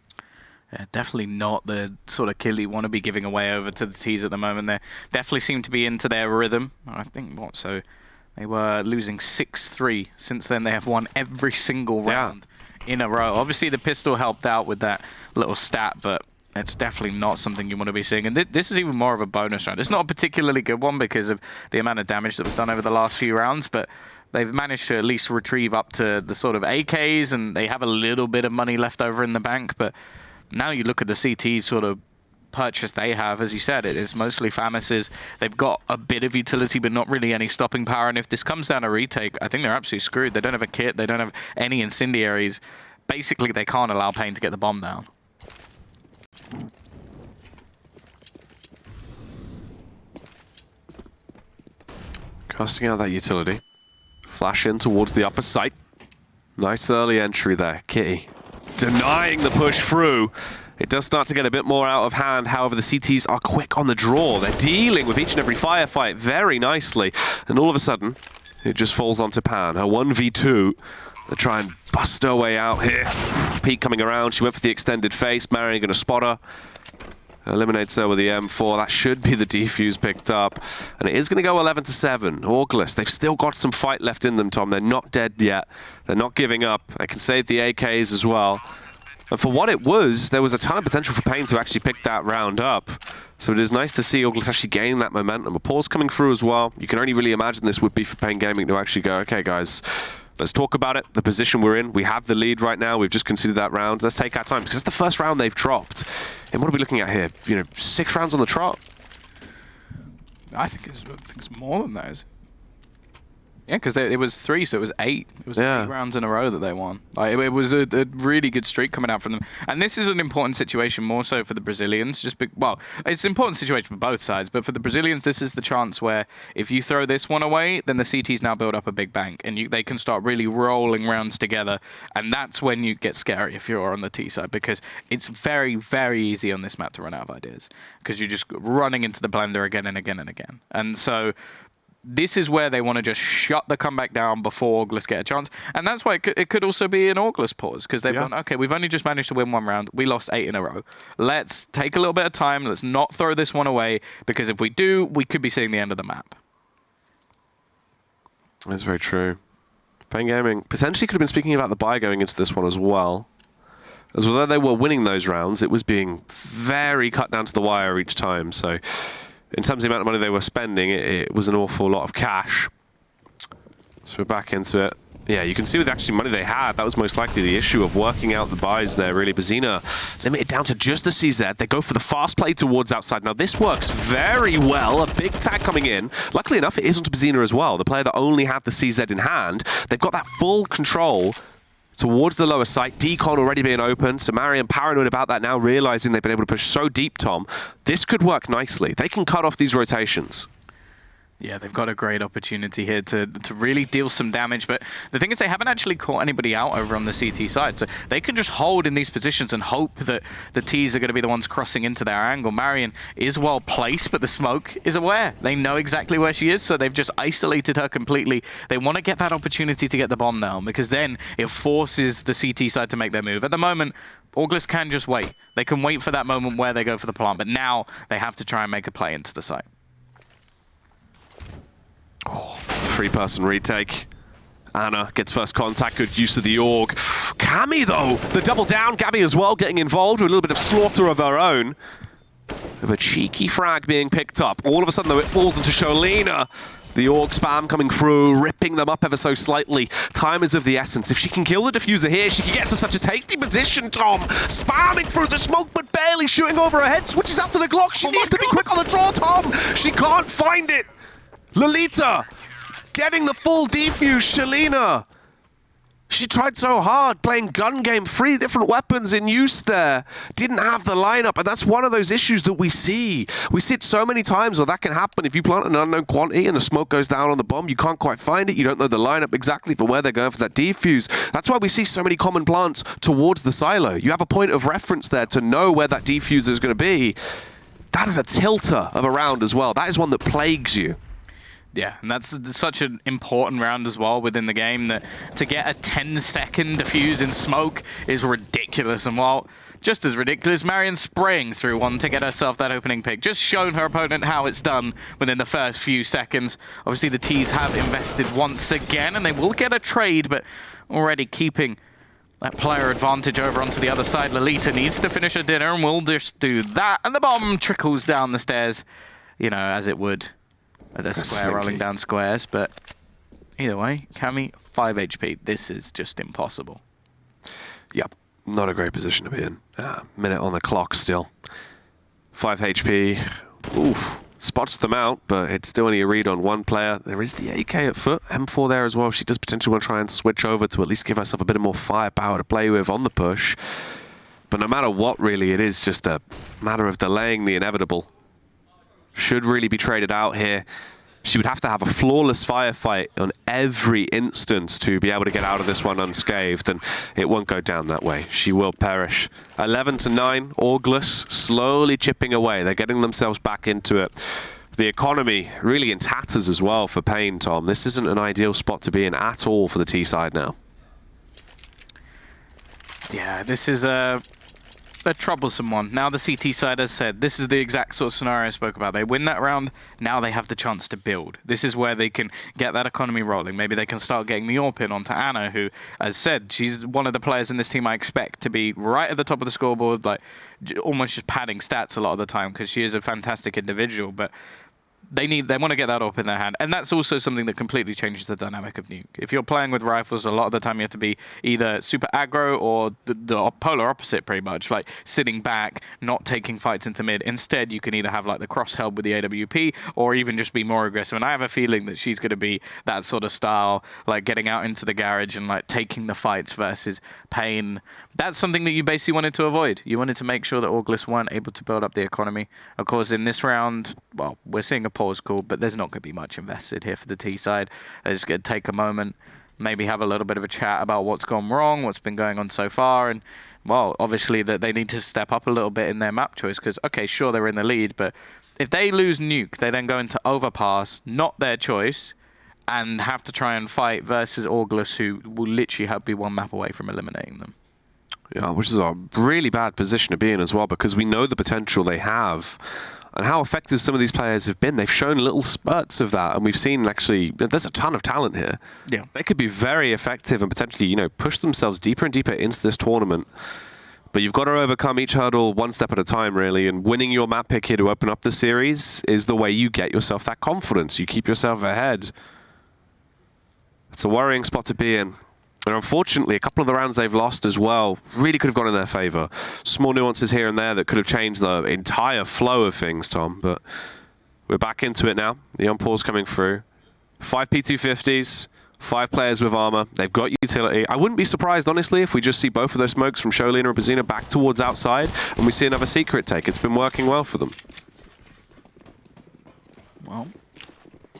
Yeah, definitely not the sort of kill you want to be giving away over to the T's at the moment. They definitely seem to be into their rhythm. I think so they were losing 6-3. Since then, they have won every single round in a row. Obviously, the pistol helped out with that little stat, but it's definitely not something you want to be seeing. And this is even more of a bonus round. It's not a particularly good one because of the amount of damage that was done over the last few rounds, but they've managed to at least retrieve up to the sort of AKs, and they have a little bit of money left over in the bank. But now you look at the CT sort of purchase they have, as you said, it's mostly Famises. They've got a bit of utility, but not really any stopping power. And if this comes down to retake, I think they're absolutely screwed. They don't have a kit. They don't have any incendiaries. Basically, they can't allow Pain to get the bomb down. Casting out that utility. Flash in towards the upper site. Nice early entry there, Kitty. Denying the push through. It does start to get a bit more out of hand. However, the CTs are quick on the draw. They're dealing with each and every firefight very nicely. And all of a sudden, it just falls onto Pan. Her 1v2. They try and bust her way out here. Pete coming around. She went for the extended face. Marion going to spot her. Eliminates her with the M4. That should be the defuse picked up. And it is going to go 11-7. Orgless, they've still got some fight left in them, Tom. They're not dead yet. They're not giving up. They can save the AKs as well. And for what it was, there was a ton of potential for Pain to actually pick that round up. So it is nice to see Orgless actually gaining that momentum. A pause coming through as well. You can only really imagine this would be for Pain Gaming to actually go, okay, guys, let's talk about it. The position we're in. We have the lead right now. We've just conceded that round. Let's take our time, because it's the first round they've dropped. And what are we looking at here? 6 rounds on the trot. I think it's more than that, is it? Yeah, because it was 3, so it was 8. It was 8 rounds in a row that they won. Like, it was a really good streak coming out from them. And this is an important situation, more so for the Brazilians. Well, it's an important situation for both sides, but for the Brazilians, this is the chance where if you throw this one away, then the CTs now build up a big bank, and they can start really rolling rounds together. And that's when you get scary if you're on the T side, because it's very, very easy on this map to run out of ideas, because you're just running into the blender again and again and again. And so this is where they want to just shut the comeback down before Orgless get a chance. And that's why it could also be an Orgless pause, because they've gone, okay, we've only just managed to win 1 round. We lost 8 in a row. Let's take a little bit of time. Let's not throw this one away, because if we do, we could be seeing the end of the map. That's very true. Pain Gaming potentially could have been speaking about the buy going into this one as well. As although they were winning those rounds, it was being very cut down to the wire each time. So in terms of the amount of money they were spending, it was an awful lot of cash. So we're back into it. Yeah, you can see with actually money they had, that was most likely the issue of working out the buys there, really. Bazina limited down to just the CZ. They go for the fast play towards outside. Now, this works very well. A big tag coming in. Luckily enough, it is onto Bazina as well, the player that only had the CZ in hand. They've got that full control towards the lower site. Decon already being open. So Marion paranoid about that now, realizing they've been able to push so deep, Tom. This could work nicely. They can cut off these rotations. Yeah, they've got a great opportunity here to really deal some damage, but the thing is they haven't actually caught anybody out over on the CT side, so they can just hold in these positions and hope that the Ts are going to be the ones crossing into their angle. Marion is well placed, but the smoke is aware. They know exactly where she is, so they've just isolated her completely. They want to get that opportunity to get the bomb down, because then it forces the CT side to make their move. At the moment, Orgless can just wait. They can wait for that moment where they go for the plant, but now they have to try and make a play into the site. Oh, 3-person retake. Anna gets first contact, good use of the Org. Cammy, though, the double down. Gabby as well getting involved with a little bit of slaughter of her own. With a cheeky frag being picked up. All of a sudden, though, it falls into Sholina. The Org spam coming through, ripping them up ever so slightly. Time is of the essence. If she can kill the diffuser here, she can get to such a tasty position, Tom. Spamming through the smoke, but barely shooting over her head. Switches out to the Glock. She needs to be quick on the draw, Tom. She can't find it. Lolita getting the full defuse. Sholina, she tried so hard playing gun game, 3 different weapons in use there. Didn't have the lineup, and that's one of those issues that we see. We see it so many times where that can happen. If you plant an unknown quantity and the smoke goes down on the bomb, you can't quite find it. You don't know the lineup exactly for where they're going for that defuse. That's why we see so many common plants towards the silo. You have a point of reference there to know where that defuser is going to be. That is a tilter of a round as well. That is one that plagues you. Yeah, and that's such an important round as well within the game, that to get a 10-second defuse in smoke is ridiculous. And while just as ridiculous, Marion spraying through one to get herself that opening pick, just showing her opponent how it's done within the first few seconds. Obviously, the Ts have invested once again, and they will get a trade, but already keeping that player advantage over onto the other side. Lolita needs to finish her dinner, and we'll just do that. And the bomb trickles down the stairs, you know, as it would. A square rolling down squares, but either way, Cammy, 5 HP. This is just impossible. Yep, not a great position to be in. Minute on the clock still. 5 HP. Oof. Spots them out, but it's still only a read on one player. There is the AK at foot. M4 there as well. She does potentially want to try and switch over to at least give herself a bit more firepower to play with on the push. But no matter what, really, it is just a matter of delaying the inevitable. Should really be traded out here. She would have to have a flawless firefight on every instance to be able to get out of this one unscathed, and it won't go down that way. She will perish. 11-9, Orgless slowly chipping away. They're getting themselves back into it. The economy really in tatters as well for Pain, Tom. This isn't an ideal spot to be in at all for the T side now. Yeah, this is a troublesome one. Now the CT side, as said, this is the exact sort of scenario I spoke about. They win that round, now they have the chance to build. This is where they can get that economy rolling. Maybe they can start getting the AWP in onto Anna, who, as said, she's one of the players in this team I expect to be right at the top of the scoreboard, like almost just padding stats a lot of the time, because she is a fantastic individual. But they want to get that up in their hand. And that's also something that completely changes the dynamic of Nuke. If you're playing with rifles, a lot of the time you have to be either super aggro or the polar opposite, pretty much, like sitting back, not taking fights into mid. Instead, you can either have like the cross held with the AWP or even just be more aggressive. And I have a feeling that she's going to be that sort of style, like getting out into the garage and like taking the fights versus Pain. That's something that you basically wanted to avoid. You wanted to make sure that Orgless weren't able to build up the economy. Of course, in this round, well, we're seeing a pause call, but there's not going to be much invested here for the T side. They're just going to take a moment, maybe have a little bit of a chat about what's gone wrong, what's been going on so far, and, well, obviously that they need to step up a little bit in their map choice, because, okay, sure, they're in the lead, but if they lose Nuke, they then go into Overpass, not their choice, and have to try and fight versus Orgless, who will literally be one map away from eliminating them. Yeah, which is a really bad position to be in as well, because we know the potential they have and how effective some of these players have been. They've shown little spurts of that, and we've seen actually there's a ton of talent here. Yeah, they could be very effective and potentially, you know, push themselves deeper and deeper into this tournament. But you've got to overcome each hurdle one step at a time, really, and winning your map pick here to open up the series is the way you get yourself that confidence. You keep yourself ahead. It's a worrying spot to be in. And unfortunately, a couple of the rounds they've lost as well really could have gone in their favor. Small nuances here and there that could have changed the entire flow of things, Tom. But we're back into it now. The unpause coming through. 5 P250s, 5 players with armor. They've got utility. I wouldn't be surprised, honestly, if we just see both of those smokes from Sholina and Bazina back towards outside and we see another secret take. It's been working well for them. Well,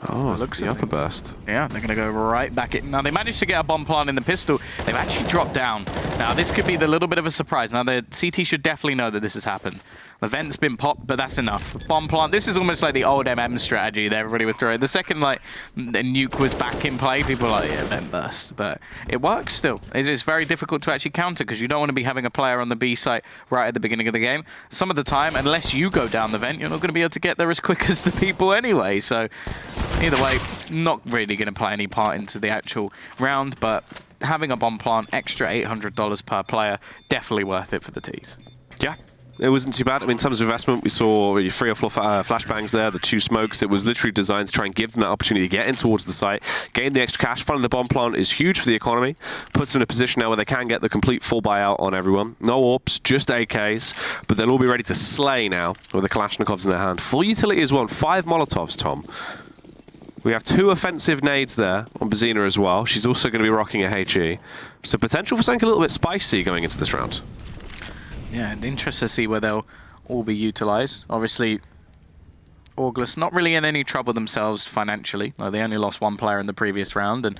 oh, looks the upper burst. Yeah, they're going to go right back in. Now, they managed to get a bomb plant in the pistol. They've actually dropped down. Now, this could be the little bit of a surprise. Now, the CT should definitely know that this has happened. The vent's been popped, but that's enough. Bomb plant, this is almost like the old MM strategy that everybody would throw. The second, like, the Nuke was back in play, people were like, yeah, vent burst. But it works still. It's very difficult to actually counter because you don't want to be having a player on the B site right at the beginning of the game. Some of the time, unless you go down the vent, you're not going to be able to get there as quick as the people anyway. So either way, not really going to play any part into the actual round, but having a bomb plant, extra $800 per player, definitely worth it for the Ts. Yeah. It wasn't too bad. I mean, in terms of investment, we saw 3 or 4 flashbangs there, the 2 smokes. It was literally designed to try and give them that opportunity to get in towards the site, gain the extra cash. Finding the bomb plant is huge for the economy. Puts them in a position now where they can get the complete full buyout on everyone. No AWPs, just AKs, but they'll all be ready to slay now with the Kalashnikovs in their hand. Full utility as well, and 5 Molotovs, Tom. We have 2 offensive nades there on Bazina as well. She's also going to be rocking a HE. So potential for something a little bit spicy going into this round. Yeah, and interesting to see where they'll all be utilized. Obviously, Orgless not really in any trouble themselves financially. Well, they only lost 1 player in the previous round, and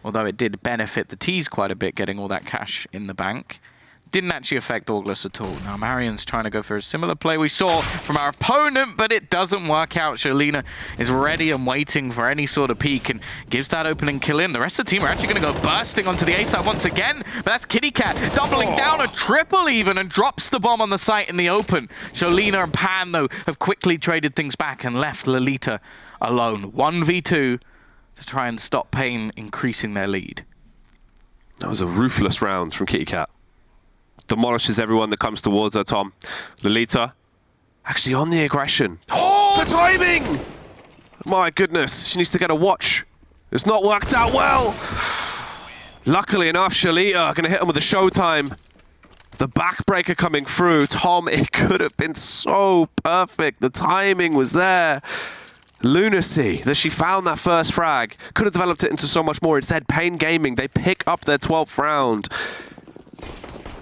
although it did benefit the Ts quite a bit getting all that cash in the bank, didn't actually affect Orgless at all. Now, Marion's trying to go for a similar play we saw from our opponent, but it doesn't work out. Sholina is ready and waiting for any sort of peek and gives that opening kill in. The rest of the team are actually going to go bursting onto the A side once again, but that's Kitty Cat doubling down, a triple even, and drops the bomb on the site in the open. Sholina and Pan, though, have quickly traded things back and left Lolita alone. 1v2 to try and stop Pain increasing their lead. That was a ruthless round from Kitty Cat. Demolishes everyone that comes towards her, Tom. Lolita, actually on the aggression. Oh, the timing! My goodness, she needs to get a watch. It's not worked out well. Luckily enough, Sholita going to hit him with a showtime. The backbreaker coming through. Tom, it could have been so perfect. The timing was there. Lunacy that she found that first frag. Could have developed it into so much more. Instead, Pain Gaming, they pick up their 12th round.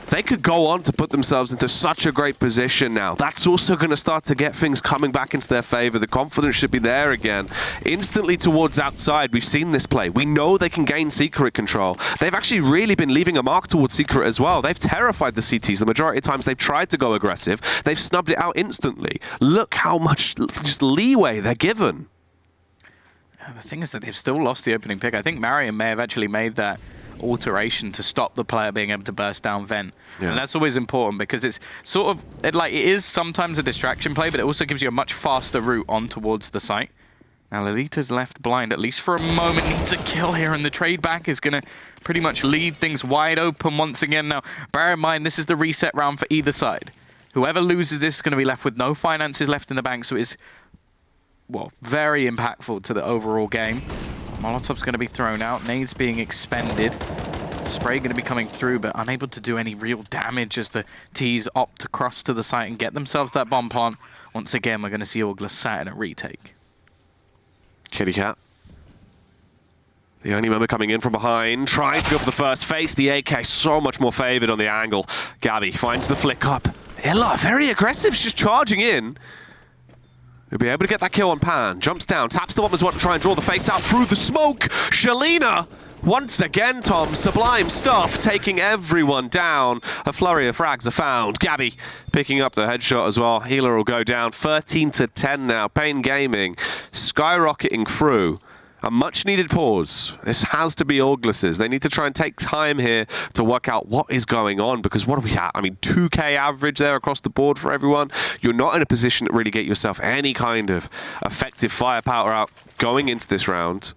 They could go on to put themselves into such a great position now. That's also going to start to get things coming back into their favor. The confidence should be there again. Instantly towards outside, we've seen this play. We know they can gain secret control. They've actually really been leaving a mark towards secret as well. They've terrified the CTs. The majority of times they've tried to go aggressive. They've snubbed it out instantly. Look how much just leeway they're given. The thing is that they've still lost the opening pick. I think Marion may have actually made that alteration to stop the player being able to burst down vent. Yeah. And that's always important because it's sort of, it is sometimes a distraction play, but it also gives you a much faster route on towards the site. Now Lolita's left blind, at least for a moment, needs a kill here, and the trade back is going to pretty much lead things wide open once again. Now, bear in mind, this is the reset round for either side. Whoever loses this is going to be left with no finances left in the bank, so it's well, very impactful to the overall game. Molotov's going to be thrown out. Nades being expended. Spray going to be coming through, but unable to do any real damage as the T's opt to cross to the site and get themselves that bomb plant. Once again, we're going to see Orgless sat in a retake. Kitty Cat. The only member coming in from behind, trying to go for the first face. The AK so much more favored on the angle. Gabby finds the flick up. Ella, very aggressive, she's just charging in. He'll be able to get that kill on Pan. Jumps down, taps the bomb as well to try and draw the face out through the smoke. Shalina, once again, Tom, sublime stuff, taking everyone down. A flurry of frags are found. Gabby picking up the headshot as well. Healer will go down. 13 to 10 now. Pain Gaming skyrocketing through. A much-needed pause. This has to be Orgless's. They need to try and take time here to work out what is going on, because what are we at? I mean, 2K average there across the board for everyone. You're not in a position to really get yourself any kind of effective firepower out going into this round.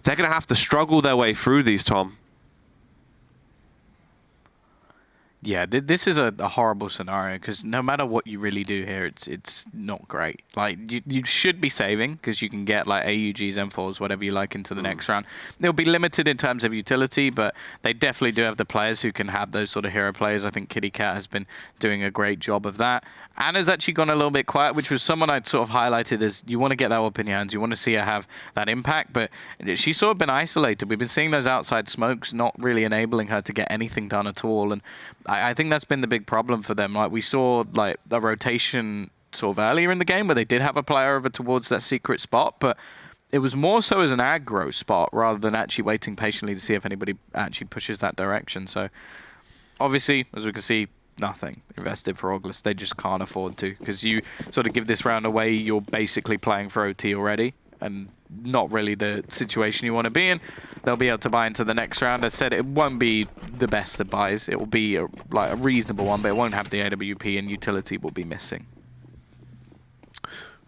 They're going to have to struggle their way through these, Tom. Yeah, this is a horrible scenario, because no matter what you really do here, it's not great. Like, you should be saving, because you can get like AUGs, M4s, whatever you like into the next round. They'll be limited in terms of utility, but they definitely do have the players who can have those sort of hero players. I think Kitty Cat has been doing a great job of that. Anna's actually gone a little bit quiet, which was someone I'd sort of highlighted as you want to get that up in your hands, you want to see her have that impact, but she's sort of been isolated. We've been seeing those outside smokes not really enabling her to get anything done at all, and I think that's been the big problem for them. Like, we saw like a rotation sort of earlier in the game where they did have a player over towards that secret spot, but it was more so as an aggro spot rather than actually waiting patiently to see if anybody actually pushes that direction. So obviously, as we can see, nothing invested for Orgless. They just can't afford to, because you sort of give this round away, you're basically playing for OT already, and not really the situation you want to be in. They'll be able to buy into the next round. As I said, it won't be the best of buys. It will be like a reasonable one, but it won't have the AWP, and utility will be missing.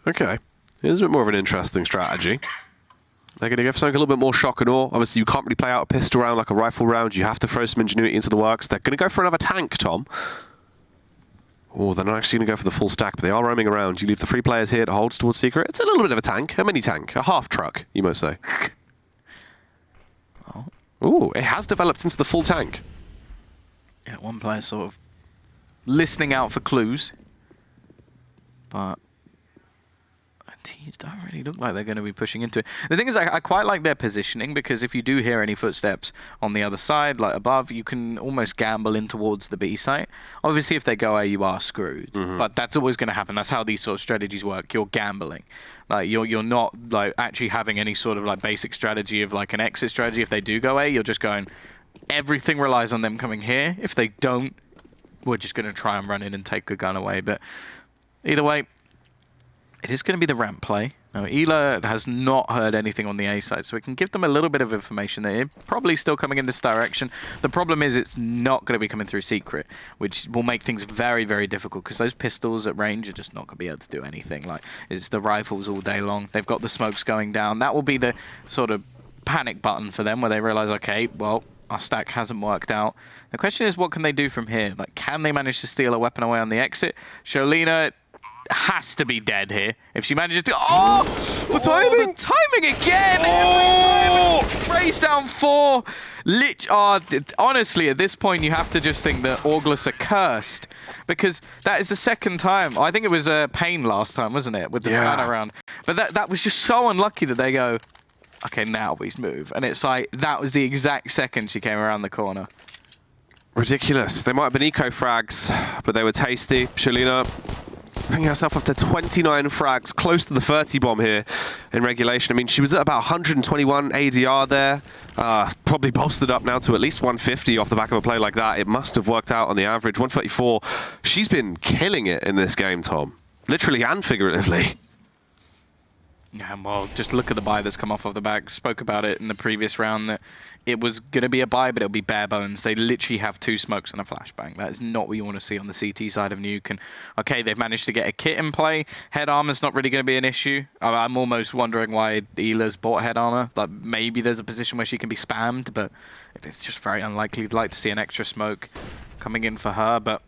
Okay. Here's a bit more of an interesting strategy. They're going to go for something a little bit more shock and awe. Obviously, you can't really play out a pistol round like a rifle round. You have to throw some ingenuity into the works. They're going to go for another tank, Tom. Oh, they're not actually going to go for the full stack, but they are roaming around. You leave the 3 players here to hold towards secret. It's a little bit of a tank, a mini tank, a half truck, you might say. Oh. Ooh, it has developed into the full tank. Yeah, one player sort of listening out for clues, but Tees don't really look like they're going to be pushing into it. The thing is, I quite like their positioning, because if you do hear any footsteps on the other side, like above, you can almost gamble in towards the B site. Obviously, if they go A, you are screwed. But that's always going to happen. That's how these sort of strategies work. You're gambling. Like, you're not like actually having any sort of like basic strategy of like an exit strategy. If they do go A, you're just going, everything relies on them coming here. If they don't, we're just going to try and run in and take a gun away. But either way, it is going to be the ramp play. Now, Ela has not heard anything on the A side, so we can give them a little bit of information that it's probably still coming in this direction. The problem is it's not going to be coming through secret, which will make things very, very difficult, because those pistols at range are just not going to be able to do anything. Like, it's the rifles all day long. They've got the smokes going down. That will be the sort of panic button for them, where they realize, okay, well, our stack hasn't worked out. The question is, what can they do from here? Like, can they manage to steal a weapon away on the exit? Sholina has to be dead here. If she manages to... Oh! The timing! The timing again! Every time! Sprays down 4. Honestly, at this point, you have to just think that Orgless are cursed, because that is the second time. I think it was Pain last time, wasn't it? With the turnaround. But that was just so unlucky that they go, okay, now we move. And it's like, that was the exact second she came around the corner. Ridiculous. They might have been eco frags, but they were tasty. Shalina bringing herself up to 29 frags, close to the 30 bomb here in regulation. I mean, she was at about 121 ADR there. Probably bolstered up now to at least 150 off the back of a play like that. It must have worked out on the average. 134. She's been killing it in this game, Tom. Literally and figuratively. Yeah, well, just look at the buy that's come off of the back. Spoke about it in the previous round that it was going to be a buy, but it'll be bare bones. They literally have 2 smokes and a flashbang. That is not what you want to see on the CT side of Nuke. And okay, they've managed to get a kit in play. Head armor's not really going to be an issue. I'm almost wondering why Ela's bought head armor. Like, maybe there's a position where she can be spammed, but it's just very unlikely. We'd like to see an extra smoke coming in for her, but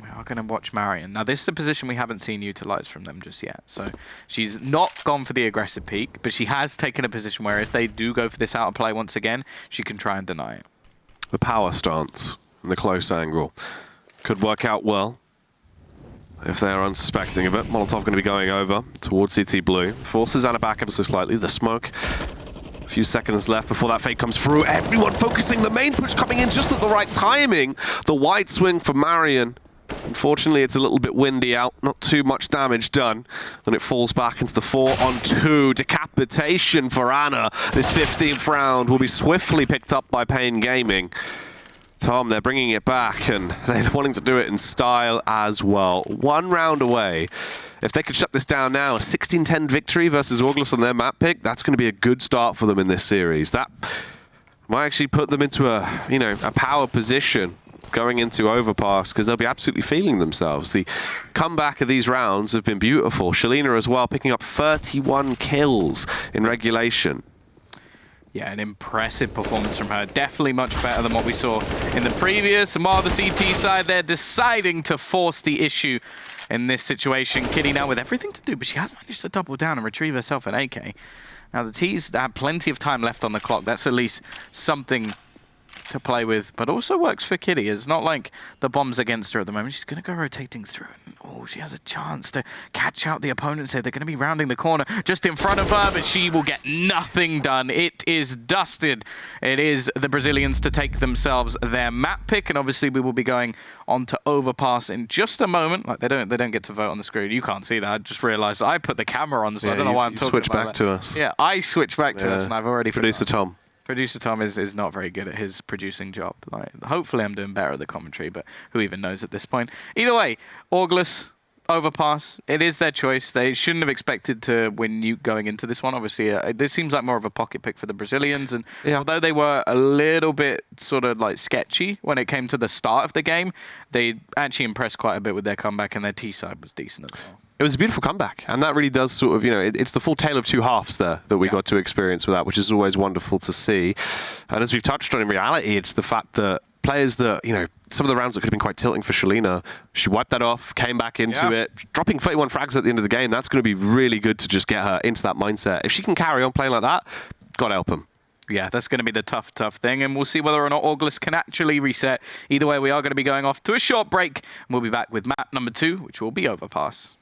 We are going to watch Marion. Now, this is a position we haven't seen utilized from them just yet. So she's not gone for the aggressive peak, but she has taken a position where if they do go for this out of play once again, she can try and deny it. The power stance and the close angle could work out well if they are unsuspecting of it. Molotov going to be going over towards CT Blue. Forces Anna back ever so slightly. The smoke. A few seconds left before that fake comes through. Everyone focusing. The main push coming in just at the right timing. The wide swing for Marion. Unfortunately, it's a little bit windy out. Not too much damage done. And it falls back into the 4-on-2. Decapitation for Anna. This 15th round will be swiftly picked up by Pain Gaming. Tom, they're bringing it back, and they're wanting to do it in style as well. 1 round away. If they could shut this down now, a 16-10 victory versus Orgless on their map pick, that's going to be a good start for them in this series. That might actually put them into a power position going into Overpass, because they'll be absolutely feeling themselves. The comeback of these rounds have been beautiful. Shalina as well, picking up 31 kills in regulation. Yeah, an impressive performance from her. Definitely much better than what we saw in the previous. And while the CT side, they're deciding to force the issue in this situation. Kitty now with everything to do, but she has managed to double down and retrieve herself an AK. Now the T's have plenty of time left on the clock. That's at least something to play with, but also works for Kitty. It's not like the bomb's against her at the moment. She's going to go rotating through. And, oh, she has a chance to catch out the opponents here. They're going to be rounding the corner just in front of her, but she will get nothing done. It is dusted. It is the Brazilians to take themselves their map pick, and obviously we will be going on to Overpass in just a moment. Like they don't get to vote on the screen. You can't see that. I just realized I put the camera on, so I don't know why I'm talking switch about back that. to us. Yeah, I switched back to us, and I've already Producer Tom. Producer Tom is not very good at his producing job. Like, hopefully I'm doing better at the commentary, but who even knows at this point. Either way, Orgless, Overpass, it is their choice. They shouldn't have expected to win Nuke going into this one. Obviously, this seems like more of a pocket pick for the Brazilians, and although they were a little bit sort of like sketchy when it came to the start of the game, they actually impressed quite a bit with their comeback, and their T side was decent as well. It was a beautiful comeback, and that really does sort of, it's the full tale of two halves there that we got to experience with that, which is always wonderful to see. And as we've touched on, in reality, it's the fact that players that, some of the rounds that could have been quite tilting for Shalina, she wiped that off, came back into it, dropping 31 frags at the end of the game. That's going to be really good to just get her into that mindset. If she can carry on playing like that, God help them. Yeah, that's going to be the tough thing, and we'll see whether or not Orgless can actually reset. Either way, we are going to be going off to a short break, and we'll be back with map number 2, which will be Overpass.